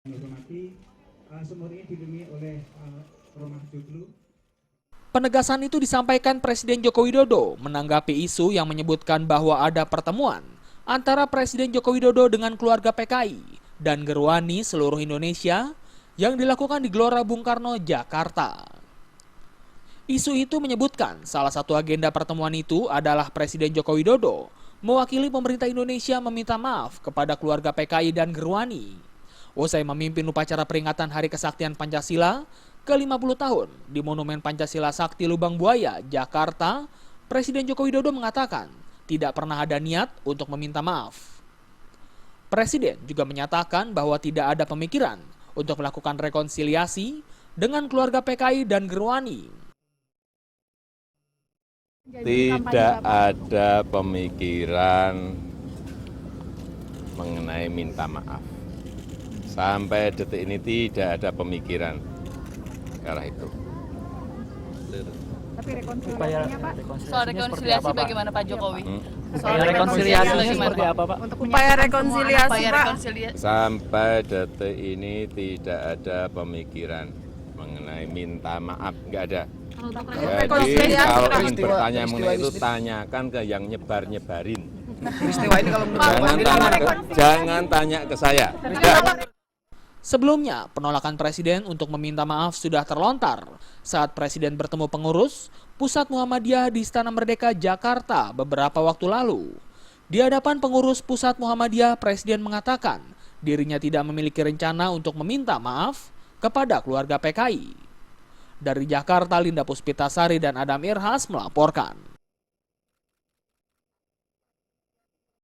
Hormati, sumur ini dilindungi oleh rumah joglo. Penegasan itu disampaikan Presiden Joko Widodo menanggapi isu yang menyebutkan bahwa ada pertemuan antara Presiden Joko Widodo dengan keluarga PKI dan Gerwani seluruh Indonesia yang dilakukan di Gelora Bung Karno, Jakarta. Isu itu menyebutkan salah satu agenda pertemuan itu adalah Presiden Joko Widodo mewakili pemerintah Indonesia meminta maaf kepada keluarga PKI dan Gerwani usai memimpin upacara peringatan Hari Kesaktian Pancasila ke-50 tahun di Monumen Pancasila Sakti Lubang Buaya, Jakarta. Presiden Joko Widodo mengatakan tidak pernah ada niat untuk meminta maaf. Presiden juga menyatakan bahwa tidak ada pemikiran untuk melakukan rekonsiliasi dengan keluarga PKI dan Gerwani. Tidak ada pemikiran mengenai minta maaf. Sampai detik ini tidak ada pemikiran ke arah itu. Tapi rekonsiliasinya Pak? Soal rekonsiliasi bagaimana Pak Jokowi? Soal rekonsiliasi seperti apa Pak? Untuk upaya rekonsiliasi Pak? Sampai detik ini tidak ada pemikiran mengenai minta maaf, nggak ada. Jadi kalau ingin bertanya mengenai itu, tanyakan ke yang nyebar-nyebarin. Peristiwa ini kalau menurut Jangan tanya ke saya. Sebelumnya, penolakan Presiden untuk meminta maaf sudah terlontar saat Presiden bertemu pengurus Pusat Muhammadiyah di Istana Merdeka, Jakarta beberapa waktu lalu. Di hadapan pengurus Pusat Muhammadiyah, Presiden mengatakan dirinya tidak memiliki rencana untuk meminta maaf kepada keluarga PKI. Dari Jakarta, Linda Puspitasari dan Adam Irhas melaporkan.